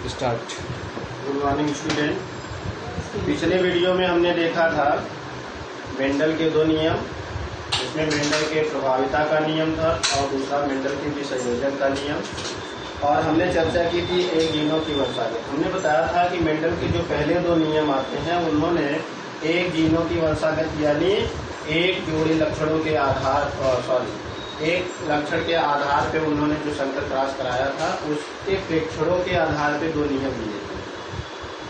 Start. Good morning student. पिछले video में हमने देखा था मेंडल के दो नियम, जिसमें मेंडल के प्रभाविता का नियम था और दूसरा मेंडल के विसंयोजन का नियम। और हमने चर्चा की थी एक जीनों की वंशागत। हमने बताया था कि मेंडल के जो पहले दो नियम आते हैं उन्होंने एक जीनों की वंशागत यानी एक जोड़ी लक्षणों के आधार एक लक्षण के आधार पे उन्होंने जो संकर क्रॉस कराया था उसके प्रेक्षणों के आधार पे दो नियम लिए थे।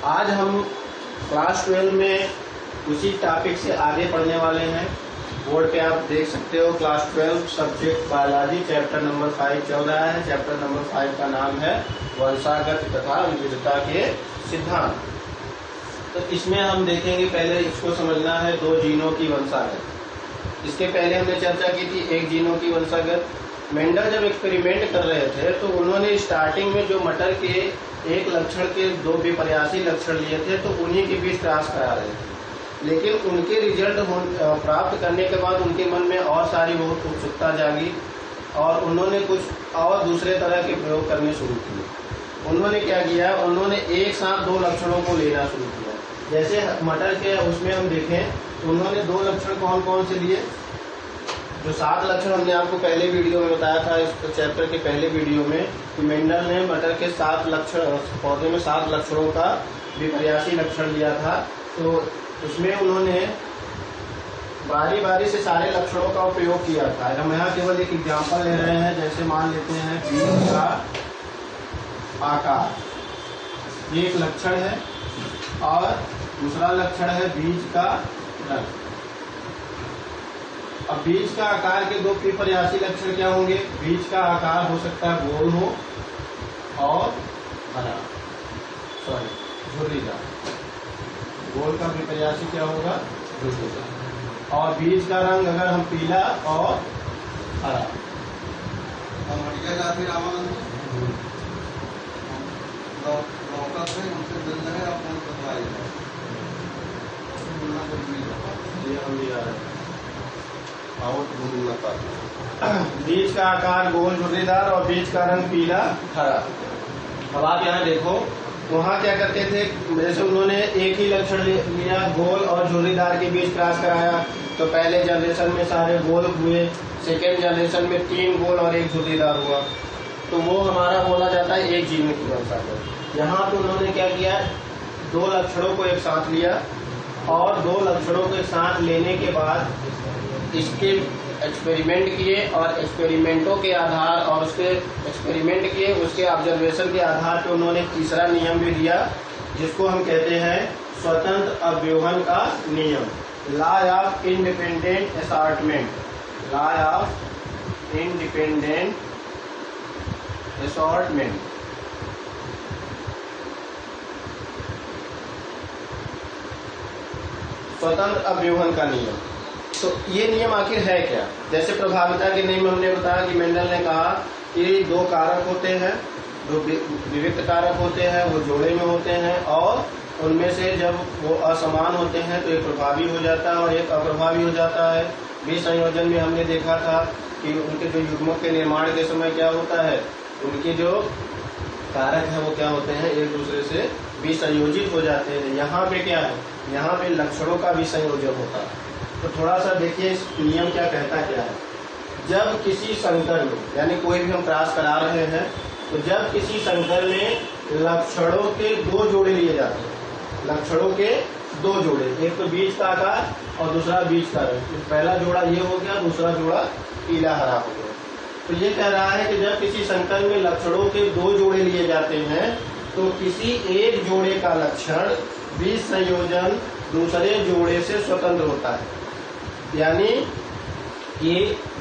आज हम क्लास 12 में उसी टॉपिक से आगे पढ़ने वाले हैं। बोर्ड पे आप देख सकते हो class 12 subject biology chapter number 5 चल रहा है। चैप्टर नंबर 5 का नाम है वंशागत तथा विविधता के सिद्धांत। तो इसमें हम देखेंगे, पहले इसको समझना है दो जीनों की वंशागत। इसके पहले हमने चर्चा की थी एक जीनों की वंशागत। मेंडल जब एक्सपेरिमेंट कर रहे थे तो उन्होंने स्टार्टिंग में जो मटर के एक लक्षण के दो विपर्यासी लक्षण लिए थे तो उन्हीं के बीच क्रॉस करा रहे थे। लेकिन उनके रिजल्ट प्राप्त करने के बाद उनके मन में और सारी बहुत उत्सुकता जागी और उन्होंने कुछ और दूसरे तरह के प्रयोग करने शुरू किए। उन्होंने क्या किया, उन्होंने एक साथ दो लक्षणों को लेना शुरू किया। जैसे मटर के उसमें हम देखें तो उन्होंने दो लक्षण कौन कौन से लिए। जो 7 लक्षण हमने आपको पहले वीडियो में बताया था, इस चैप्टर के पहले वीडियो में, कि मेंडल ने मटर के 7 लक्षण, पौधे में 7 लक्षणों का विपर्यासी लक्षण लिया था। तो उसमें उन्होंने बारी बारी से सारे लक्षणों का उपयोग किया था। हम यहाँ केवल एक एग्जाम्पल ले रहे हैं। जैसे मान लेते हैं बीज का आकार, एक लक्षण है, और दूसरा लक्षण है बीज का रंग। अब बीज का आकार के दो विपर्यासी लक्षण क्या होंगे। बीज का आकार हो सकता है गोल हो और हरा, झुर्रीदार। गोल का विपर्यासी क्या होगा, झुर्रीदार। और बीज का रंग अगर हम पीला और हरा। बीज का आकार गोल झुर्रीदार और बीज का रंग पीला हरा। अब आप यहाँ देखो, वहाँ क्या करते थे, जैसे उन्होंने एक ही लक्षण लिया, गोल और झुर्रीदार के बीच क्रॉस कराया, तो पहले जनरेशन में सारे गोल हुए, सेकेंड जनरेशन में 3 गोल और 1 झुर्रीदार हुआ। तो वो हमारा बोला जाता है एक जीन की वंशागत। यहाँ पे उन्होंने क्या किया, दो लक्षणों को एक साथ लिया और दो लक्षणों को एक साथ लेने के बाद इसके एक्सपेरिमेंट किए और एक्सपेरिमेंटों के आधार और उसके एक्सपेरिमेंट किए, उसके ऑब्जर्वेशन के आधार पे उन्होंने तीसरा नियम भी दिया, जिसको हम कहते हैं स्वतंत्र अवरोहण का नियम, law of independent assortment. Law of independent assortment. स्वतंत्र अवरोहण का नियम। तो ये नियम आखिर है क्या। जैसे प्रभाविता के नियम हमने बताया कि मेंडल ने कहा कि दो कारक होते हैं, दो विविक्त कारक होते हैं, वो जोड़े में होते हैं और उनमें से जब वो असमान होते हैं तो एक प्रभावी हो जाता है और एक अप्रभावी हो जाता है। विसंयोजन में हमने देखा था कि उनके जो युग्मक के निर्माण के समय क्या होता है, उनके जो कारक है वो क्या होते हैं, एक दूसरे से विसंयोजित हो जाते हैं। यहाँ पे क्या है, यहाँ पे लक्षणों का विसंयोजन होता है। तो थोड़ा सा देखिए इस नियम क्या कहता क्या है। जब किसी संकर में, यानी कोई भी हम क्रॉस करा रहे हैं, तो जब किसी संकर में लक्षणों के 2 जोड़े लिए जाते हैं, लक्षणों के 2 जोड़े, एक तो बीज का आकार और दूसरा बीज का रंग। पहला जोड़ा ये हो गया, दूसरा जोड़ा पीला हरा हो गया। तो ये कह रहा है कि जब किसी संकर में लक्षणों के 2 जोड़े लिए जाते हैं तो किसी एक जोड़े का लक्षण बीज संयोजन दूसरे जोड़े से स्वतंत्र होता है। यानी कि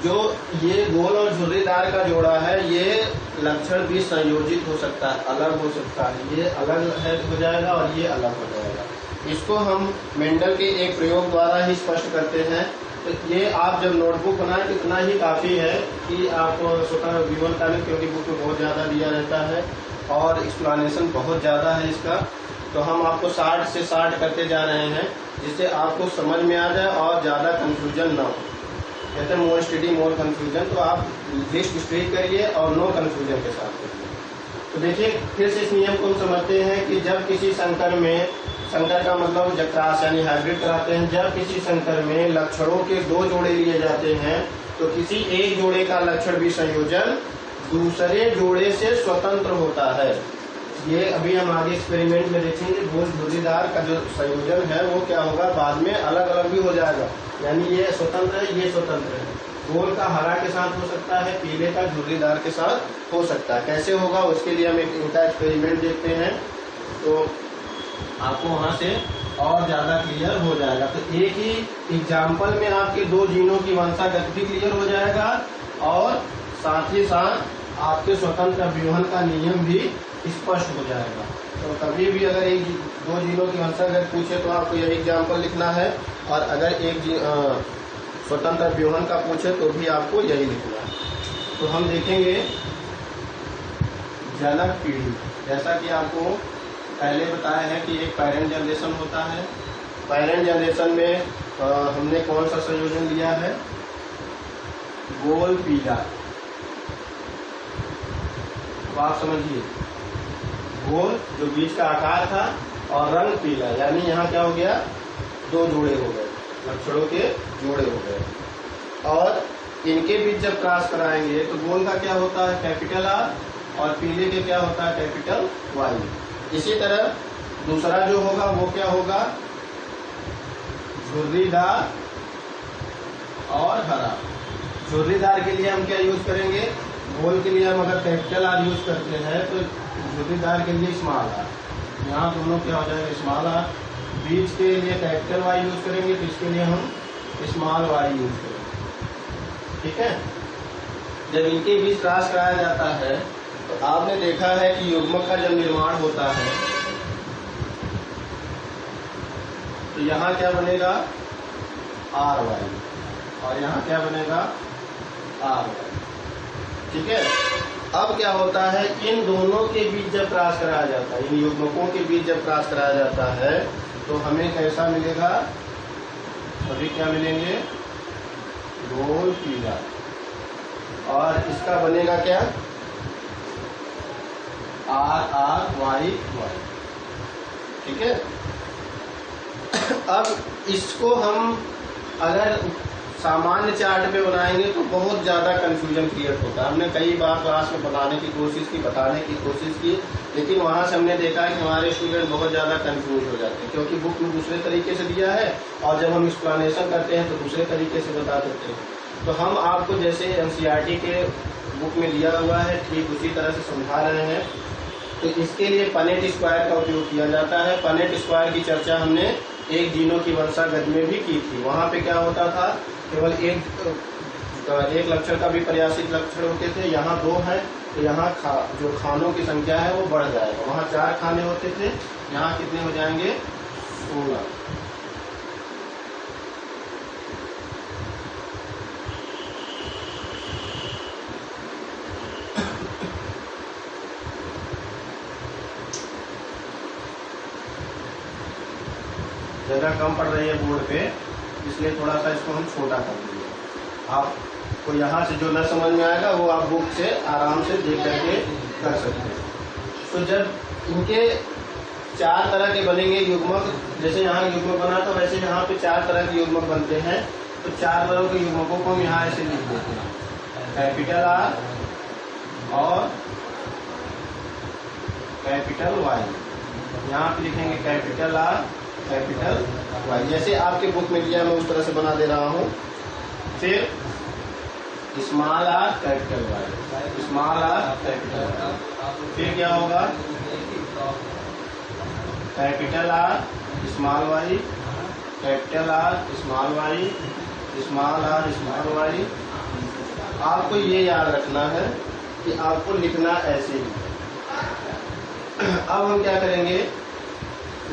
जो ये गोल और झुर्रीदार का जोड़ा है, ये लक्षण भी संयोजित हो सकता है, अलग हो सकता है। ये अलग हो जाएगा और ये अलग हो जाएगा। इसको हम मेंडल के एक प्रयोग द्वारा ही स्पष्ट करते हैं। तो ये आप जब नोटबुक बनाएं इतना ही काफी है कि आप स्वतः विवरण करें, क्योंकि बुक में बहुत ज्यादा दिया रहता है और एक्सप्लेनेशन बहुत ज्यादा है इसका। तो हम आपको 60 से 60 करते जा रहे हैं, जिससे आपको समझ में आ जाए और ज्यादा कंफ्यूजन ना हो। कहते हैं मोर स्टडी मोर कंफ्यूजन, तो आप लिस्ट स्ट्रिक करिए और नो कंफ्यूजन के साथ करिए। तो देखिए फिर से इस नियम को हम समझते हैं कि जब किसी संकर में, संकर का मतलब जब क्रॉस यानी हाइब्रिड कराते हैं, जब किसी संकर में लक्षणों के 2 जोड़े लिए जाते हैं तो किसी एक जोड़े का लक्षण भी संयोजन दूसरे जोड़े से स्वतंत्र होता है। ये अभी हम आगे एक्सपेरिमेंट में देखेंगे। गोल झुर्रीदार का जो संयोजन है वो क्या होगा, बाद में अलग अलग भी हो जाएगा, यानी ये स्वतंत्र है, ये स्वतंत्र है। गोल का हरा के साथ हो सकता है, पीले का झुर्रीदार के साथ हो सकता है। कैसे होगा उसके लिए हम इनका एक्सपेरिमेंट देखते हैं तो आपको वहां से और ज्यादा क्लियर हो जाएगा। तो एक ही एग्जाम्पल में आपके 2 जीनों की वंशागत भी क्लियर हो जाएगा और साथ ही साथ आपके स्वतंत्र अभिवहन का नियम भी स्पष्ट हो जाएगा। तो कभी भी अगर 2 जीनों की वंशागत पूछे तो आपको यही एग्जाम्पल लिखना है, और अगर एक स्वतंत्र अभिवहन का पूछे तो भी आपको यही लिखना है। तो हम देखेंगे जनक पीढ़ी। जैसा कि आपको पहले बताया है कि एक पेरेंट जनरेशन होता है। पेरेंट जनरेशन में हमने कौन सा संयोजन लिया है, गोल पीला। तो आप समझिए, गोल जो बीच का आकार था और रंग पीला, यानी यहाँ क्या हो गया, 2 जोड़े हो गए, लक्षणों के जोड़े हो गए। और इनके बीच जब क्रॉस कराएंगे तो गोल का क्या होता है, कैपिटल आर, और पीले के क्या होता है, कैपिटल वाई। इसी तरह दूसरा जो होगा वो क्या होगा, झुर्रीदार और हरा। झुर्रीदार के लिए हम क्या यूज करेंगे, गोल के लिए हम अगर कैपिटल आर यूज करते हैं तो झुर्रीदार के लिए स्मॉल आर। यहाँ दोनों क्या हो जाएगा, स्मॉल आर। बीच के लिए कैपिटल वाई यूज करेंगे तो इसके लिए हम स्मॉल वाई यूज करेंगे। ठीक है। जब इनके बीच क्रॉस कराया जाता है तो आपने देखा है कि युग्मक का जब निर्माण होता है तो यहाँ क्या बनेगा, आर वाई, और यहाँ क्या बनेगा, आर वाई। ठीक है। अब क्या होता है, इन दोनों के बीच जब क्रॉस कराया जाता है, इन युग्मकों के बीच जब क्रॉस कराया जाता है तो हमें कैसा मिलेगा, अभी क्या मिलेंगे, गोल पीला, और इसका बनेगा क्या, आर आर वाई वाई। ठीक है। अब इसको हम अगर सामान्य चार्ट पे बनाएंगे तो बहुत ज्यादा कंफ्यूजन क्रिएट होता है। हमने कई बार क्लास में बनाने की कोशिश की, बताने की कोशिश की, लेकिन वहां से हमने देखा है कि हमारे स्टूडेंट बहुत ज्यादा कंफ्यूज हो जाते हैं, क्योंकि बुक में दूसरे तरीके से दिया है और जब हम एक्सप्लेनेशन करते हैं तो दूसरे तरीके से बता देते हैं। तो हम आपको जैसे एनसीईआरटी के बुक में दिया हुआ है ठीक उसी तरह से समझा रहे हैं। तो इसके लिए पनेट स्क्वायर का उपयोग किया जाता है। पनेट स्क्वायर की चर्चा हमने एक जीनों की वंशागत में भी की थी। वहां पे क्या होता था, केवल एक लक्षण का भी प्रयासित लक्षण होते थे। यहाँ 2 है तो यहाँ जो खानों की संख्या है वो बढ़ जाएगा। वहाँ 4 खाने होते थे, यहाँ कितने हो जाएंगे, 16। जगह कम पड़ रही है बोर्ड पे, इसलिए थोड़ा सा इसको हम छोटा कर देंगे। आपको यहाँ से जो न समझ में आएगा वो आप बुक से आराम से देख करके कर सकते हैं। तो जब इनके 4 तरह के बनेंगे युग्मक, जैसे यहाँ युग्मक बना तो वैसे यहाँ पे 4 तरह के युग्मक बनते हैं। तो 4 तरह के युग्मकों को हम यहाँ ऐसे लिख देते हैं, कैपिटल आर और कैपिटल वाई। यहाँ पे लिखेंगे कैपिटल आर कैपिटल वाई, जैसे आपके बुक में दिया मैं उस तरह से बना दे रहा हूँ। फिर small R capital Y, small R capital Y. फिर क्या होगा, capital R small Y, capital R small Y, small R small Y. आपको ये याद रखना है कि आपको लिखना ऐसे ही। अब हम क्या करेंगे,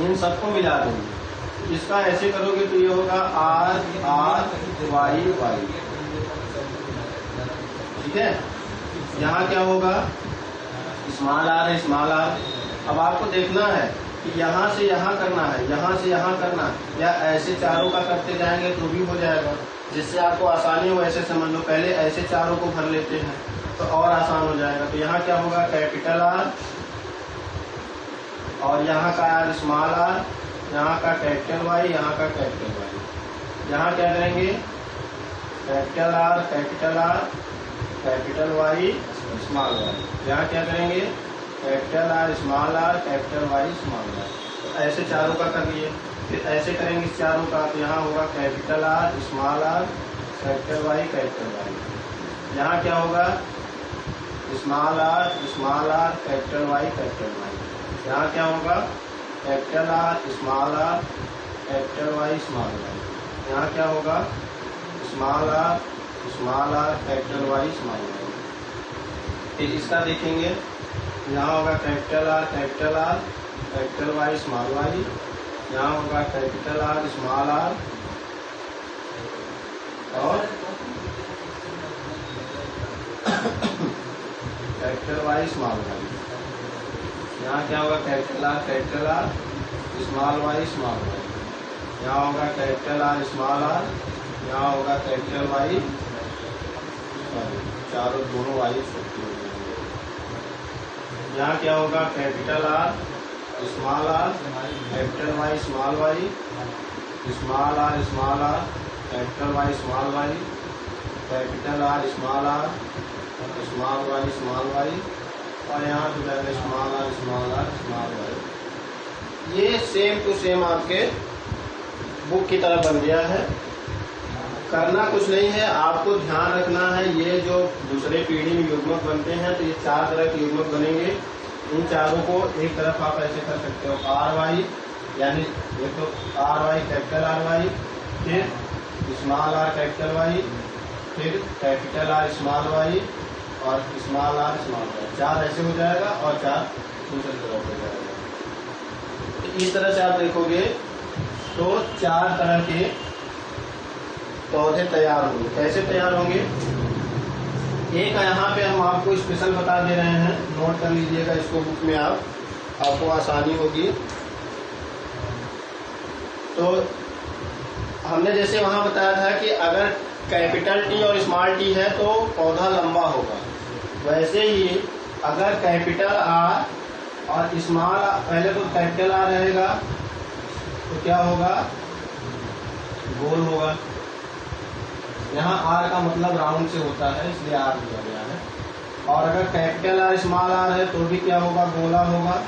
इन सबको मिला देंगे। इसका ऐसे करोगे तो ये होगा आर आर वाई वाई। ठीक है। यहाँ क्या होगा, स्मॉल आर है स्मॉल आर। अब आपको देखना है कि यहाँ से यहाँ करना है, यहाँ से यहाँ करना है, या ऐसे चारों का करते जाएंगे तो भी हो जाएगा। जिससे आपको आसानी हो ऐसे समझ लो। पहले ऐसे चारों को भर लेते हैं, तो और आसान हो जाएगा। तो यहाँ क्या होगा, कैपिटल आर, और यहाँ का आर स्मॉल आर, यहाँ का कैपिटल वाई, यहाँ का कैपिटल वाई। यहाँ क्या करेंगे, capital R capital R capital Y small Y. यहाँ क्या करेंगे, capital R small R capital Y small Y. तो ऐसे चारों का कर लिए। फिर ऐसे करेंगे इस चारों का, तो यहाँ होगा capital R small R capital Y capital Y. यहाँ क्या होगा, small R capital Y capital Y. यहाँ क्या होगा, capital R small R capital Y small Y. यहाँ क्या होगा, small R capital Y small Y. फिर इसका देखेंगे, यहाँ होगा capital R capital Y small Y. यहाँ होगा कैपिटल आर स्मॉल आर और कैपिटल वाई स्मॉल वाई। यहाँ क्या होगा, capital R small Y small Y. यहाँ होगा कैपिटल आर स्मॉल आर, यहाँ होगा कैपिटल वाई, चारों दोनों वाई छुट्टी हो जाएंगे। यहाँ क्या होगा, capital R small R capital Y small Y, small R capital Y small Y, capital R small Y small Y, और यहाँ जो है स्मॉल आर स्मॉल वाई। ये सेम टू सेम आपके बुक की तरह बन गया है। करना कुछ नहीं है, आपको ध्यान रखना है, ये जो दूसरे पीढ़ी में युग्मक बनते हैं तो ये 4 तरह के युग्मक बनेंगे। इन चारों को एक तरफ आप ऐसे कर सकते हो, आर वाई, यानी एक तो R Y capital R Y, फिर स्मॉल आर कैपिटल वाई, फिर कैपिटल आर स्मॉल वाई और स्मॉल आर स्मॉल वाई। 4 ऐसे हो जाएगा और 4 दूसरी तरफ हो जाएगा। तो इस तरह से आप देखोगे तो 4 तरह के पौधे तैयार होंगे। कैसे तैयार होंगे, एक यहाँ पे हम आपको स्पेशल बता दे रहे हैं, नोट कर लीजिएगा इसको बुक में, आपको आसानी होगी। तो हमने जैसे वहां बताया था कि अगर कैपिटल टी और स्मॉल टी है तो पौधा लंबा होगा, वैसे ही अगर कैपिटल आर और स्मॉल, पहले तो कैपिटल आर रहेगा तो क्या होगा, गोल होगा। यहाँ आर का मतलब राउंड से होता है, इसलिए आर दिया गया है। और अगर कैपिटल आर स्मॉल आर है तो भी क्या होगा, गोला होगा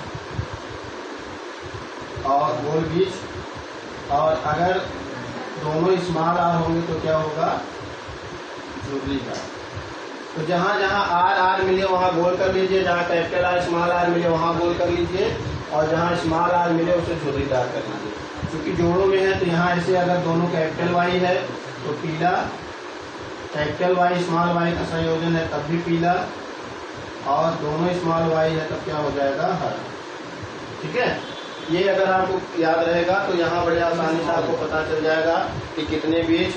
और गोल बीच। और अगर दोनों स्मॉल आर होंगे तो क्या होगा, झुर्रीदार। तो जहाँ जहाँ आर आर मिले वहाँ गोल कर लीजिए, जहाँ कैपिटल आर स्मॉल आर मिले वहाँ गोल कर लीजिए, और जहाँ स्मॉल आर मिले उसे झुर्रीदार कर लीजिए। क्योंकि जोड़ों में है तो यहाँ ऐसे अगर दोनों कैपिटल वाई है तो पीला, कैपिटल वाई स्मॉल वाई का संयोजन है तब भी पीला, और दोनों स्मॉल वाई है तब क्या हो जाएगा, हरा। ठीक है, ये अगर आपको याद रहेगा तो यहाँ बड़े आसानी से आपको पता चल जाएगा कि कितने बीज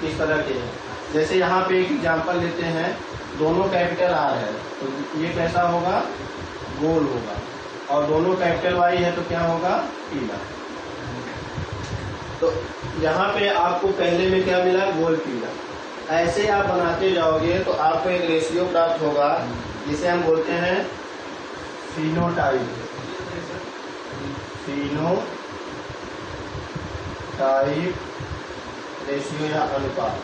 किस तरह के हैं। जैसे यहाँ पे एक एग्जांपल लेते हैं, दोनों कैपिटल आर है तो ये कैसा होगा, गोल होगा, और दोनों कैपिटल वाई है तो क्या होगा, पीला। तो यहाँ पे आपको पहले में क्या मिला, गोल पीला। ऐसे आप बनाते जाओगे तो आपको एक रेशियो प्राप्त होगा जिसे हम बोलते हैं फिनोटाइप रेशियो या अनुपात।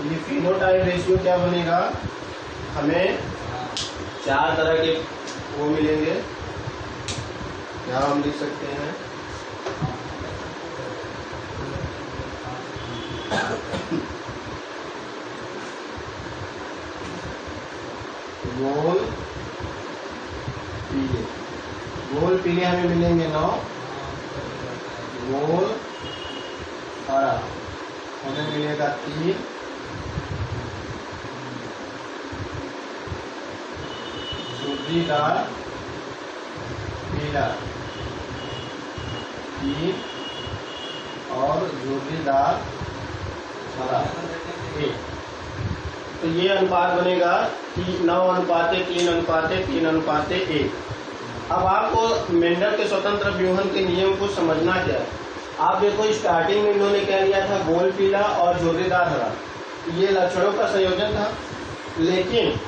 ये फिनोटाइप रेशियो क्या बनेगा, हमें 4 तरह के वो मिलेंगे। यहाँ हम लिख सकते हैं गोल पीले, गोल पीले हमें मिलेंगे 9, गोल हरा हमें मिलेगा 3, झुर्रीदार पीला 3 और झुर्रीदार हरा 1। तो ये अनुपात बनेगा 9:3:3:3:1। अब आपको मेंडल के स्वतंत्र व्यूहन के नियम को समझना क्या है। आप देखो स्टार्टिंग में इन्होंने क्या लिया था, गोल पीला और झुर्रीदार हरा, ये लक्षणों का संयोजन था। लेकिन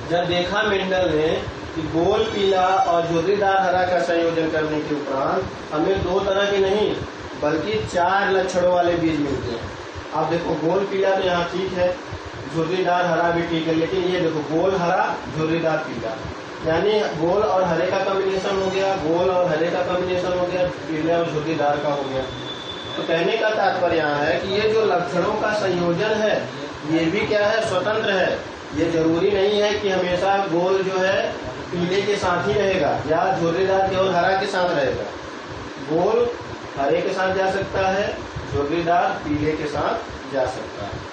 जब देखा मेंडल ने कि गोल पीला और झुर्रीदार हरा का संयोजन करने के उपरांत हमें 2 तरह के नहीं बल्कि 4 लक्षणों वाले बीज मिलते हैं। आप देखो गोल पीला तो यहाँ ठीक है, झुर्रीदार हरा भी ठीक है, लेकिन ये देखो गोल हरा झुर्रीदार पीला, यानी गोल और हरे का कॉम्बिनेशन हो गया, गोल और हरे का कॉम्बिनेशन हो गया, पीले और झुर्रीदार का हो गया। तो कहने का तात्पर्य यहाँ है कि ये जो लक्षणों का संयोजन है ये भी क्या है, स्वतंत्र है। ये जरूरी नहीं है कि हमेशा गोल जो है पीले के साथ ही रहेगा या झुर्रीदार केवल हरा के साथ रहेगा। गोल हरे के साथ जा सकता है, झुर्रीदार पीले के साथ जा सकता है।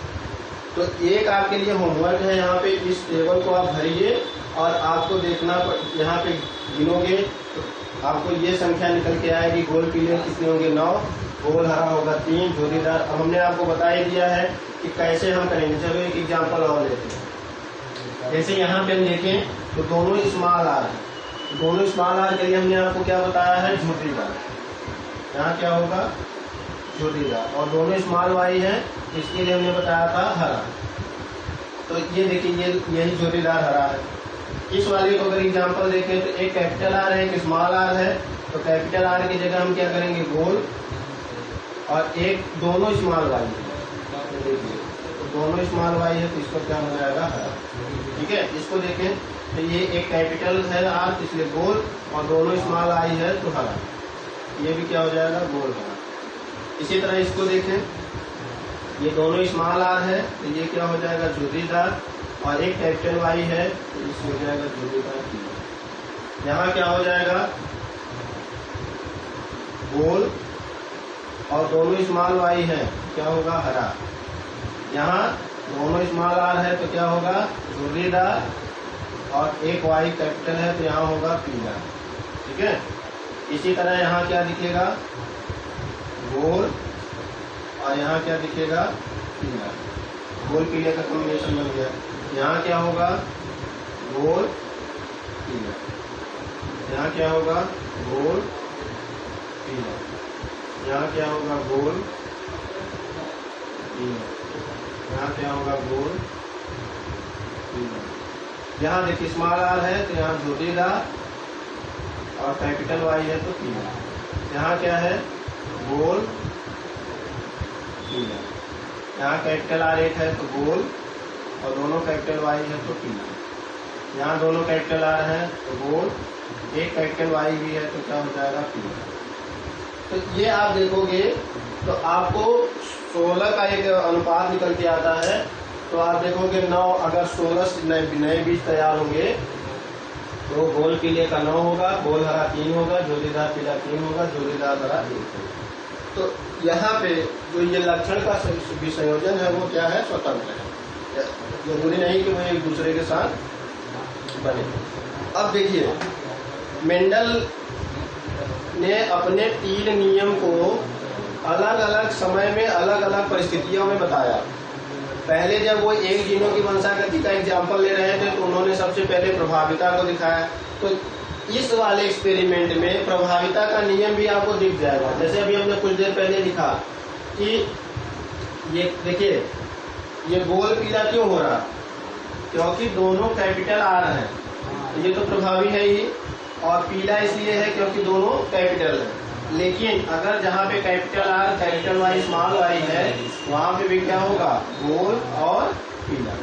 तो एक आपके लिए होमवर्क है, यहाँ पे इस टेबल को आप भरिए और आपको देखना, यहाँ पे गिनोगे तो आपको ये संख्या निकल के आएगी। गोल पीले कितने होंगे, 9, गोल हरा होगा 3, झुर्रीदार। अब हमने आपको बता ही दिया है कि कैसे हम करेंगे। चलो एक एग्जाम्पल और लेते हैं। जैसे यहाँ पे हम देखें तो दोनों स्मॉल आर है, दोनों स्मॉल आर के लिए हमने आपको क्या बताया है, झुर्रीदार। यहाँ क्या होगा, झुर्रीदार। और दोनों स्मॉल वाई है, इसके लिए हमने बताया था हरा। तो ये देखिए ये यही झुर्रीदार हरा है। इस वाले को अगर एग्जाम्पल देखें तो एक कैपिटल आर है, एक स्मॉल आर है। तो कैपिटल आर की जगह हम क्या करेंगे, गोल, और एक दोनों स्मॉल वाई है। देखिए तो दोनों स्मॉल वाई है तो इसको क्या हो जाएगा, हरा। ठीक है, इसको देखें तो ये एक कैपिटल है आर इसलिए गोल, और दोनों स्मॉल आई है तो हरा। ये भी क्या हो जाएगा, गोल हरा। इसी तरह इसको देखें, ये दोनों स्मॉल आर है तो ये क्या हो जाएगा, झुर्रीदार, और एक कैपिटल वाई है तो इसमें हो जाएगा झुर्रीदार पीला। यहाँ क्या हो जाएगा, गोल, और दोनों स्मॉल वाई है क्या होगा, हरा। यहाँ दोनों स्मॉल आर है तो क्या होगा, झुर्रीदार, और एक वाई कैपिटल है तो यहाँ होगा पीला। ठीक है, इसी तरह यहाँ क्या दिखेगा, गोल, और यहाँ क्या दिखेगा, पीला। गोल पीले का कॉम्बिनेशन बन गया। यहाँ क्या होगा, गोल पीला, यहाँ क्या होगा, गोल पीला, यहाँ क्या होगा, गोल पीला, यहाँ क्या होगा, गोल पीला। यहाँ देखिए स्मॉल आर है तो यहाँ झुर्रीदार, और कैपिटल वाई है तो पीला। यहाँ क्या है, गोल पीला। यहाँ कैपिटल आर एक है तो गोल, और दोनों कैपिटल वाई है तो पीला। यहाँ दोनों कैपिटल आर है तो गोल, एक कैपिटल वाई भी है तो क्या हो जाएगा, पीला। तो ये आप देखोगे तो आपको 16 का एक अनुपात निकल के आता है। तो आप देखोगे 9, अगर 16 नए बीज तैयार होंगे तो गोल पीले का 9 होगा, गोल हरा 3 होगा, झुर्रीदार पीला 3 होगा, झुर्रीदार हरा 1 होगा। तो यहाँ पे जो ये लक्षण का संयोजन है वो क्या है, स्वतंत्र है। जरूरी नहीं कि वो एक दूसरे के साथ बने। अब देखिए मेंडल ने अपने 3 नियम को अलग अलग समय में अलग अलग परिस्थितियों में बताया। पहले जब वो एक जीनों की वंशागति का एग्जाम्पल ले रहे थे तो उन्होंने सबसे पहले प्रभाविता को दिखाया। तो इस वाले एक्सपेरिमेंट में प्रभाविता का नियम भी आपको दिख जाएगा। जैसे अभी हमने कुछ देर पहले लिखा कि ये देखिए ये गोल पीला क्यों हो रहा, क्योंकि दोनों कैपिटल आर हैं, ये तो प्रभावी है ही, और पीला इसलिए है क्योंकि दोनों कैपिटल है। लेकिन अगर जहाँ पे capital R capital Y small Y है वहाँ पे भी क्या होगा, गोल और पीला।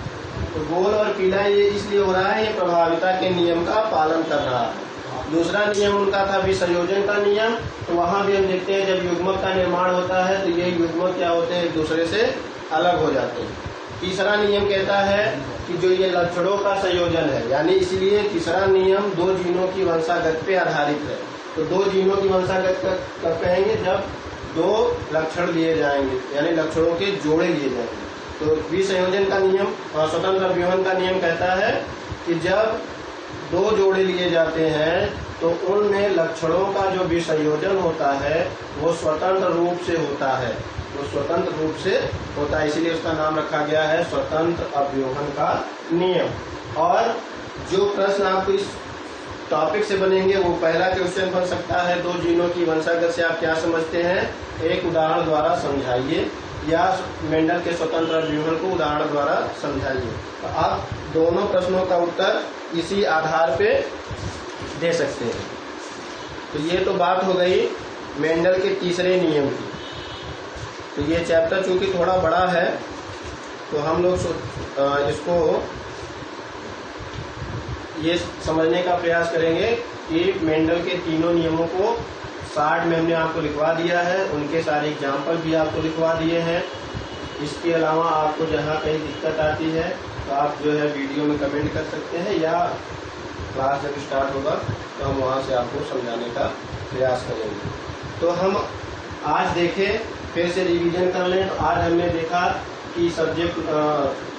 तो गोल और पीला ये इसलिए हो रहा है, ये प्रभाविता के नियम का पालन कर रहा है। दूसरा नियम उनका था विसंयोजन का नियम। तो वहाँ भी हम देखते हैं जब युग्मक का निर्माण होता है तो ये युग्मक क्या होते हैं, एक दूसरे से अलग हो जाते हैं। तीसरा नियम कहता है कि जो ये लक्षणों का संयोजन है, यानी इसलिए तीसरा नियम 2 जीनों की वंशागत पे आधारित है। तो 2 जीनों की वंशागत कब कहेंगे, जब 2 लक्षण लिए जाएंगे, यानी लक्षणों के जोड़े लिए जाएंगे। तो विसंयोजन का नियम और स्वतंत्र अभिवन का नियम कहता है कि जब 2 जोड़े लिए जाते हैं तो उनमें लक्षणों का जो विसंयोजन होता है वो स्वतंत्र रूप से होता है, वो स्वतंत्र रूप से होता है, इसीलिए उसका नाम रखा गया है स्वतंत्र अवयोहन का नियम। और जो प्रश्न आपको इस टॉपिक से बनेंगे वो पहला क्वेश्चन बन सकता है, 2 जीनों की वंशागत से आप क्या समझते हैं, एक उदाहरण द्वारा समझाइए। या मेंडल के स्वतंत्र अभिवहन को उदाहरण द्वारा समझाइए। तो आप दोनों प्रश्नों का उत्तर इसी आधार पे दे सकते हैं। तो ये तो बात हो गई मेंडल के तीसरे नियम की। तो ये चैप्टर चूंकि थोड़ा बड़ा है तो हम लोग इसको ये समझने का प्रयास करेंगे कि मेंडल के तीनों नियमों को शार्ट में हमने आपको लिखवा दिया है, उनके सारे एग्जाम्पल भी आपको लिखवा दिए हैं। इसके अलावा आपको जहाँ कहीं दिक्कत आती है तो आप जो है वीडियो में कमेंट कर सकते हैं, या क्लास जब स्टार्ट होगा तो हम वहाँ से आपको समझाने का प्रयास करेंगे। तो हम आज देखें, फिर से रिवीजन कर लें। तो आज हमने देखा कि सब्जेक्ट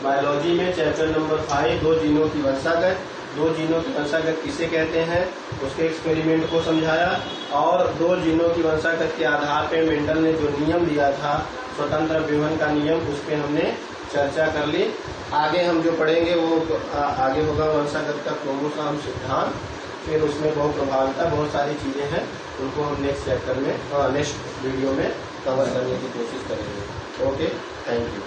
बायोलॉजी में चैप्टर नंबर 5 दो जीनों की वंशागत, दो जीनों की वंशागत किसे कहते हैं उसके एक्सपेरिमेंट को समझाया, और दो जीनों की वंशागत के आधार पर मेंडल ने जो नियम दिया था स्वतंत्र विवहन का नियम, उस पर हमने चर्चा कर ली। आगे हम जो पढ़ेंगे वो आगे होगा वंशागत का क्रोमोसोम सिद्धांत, फिर उसमें बहुत प्रभाविता बहुत सारी चीजें हैं, उनको हम नेक्स्ट चैप्टर में नेक्स्ट वीडियो में कवर करने की कोशिश करेंगे। Okay, thank you.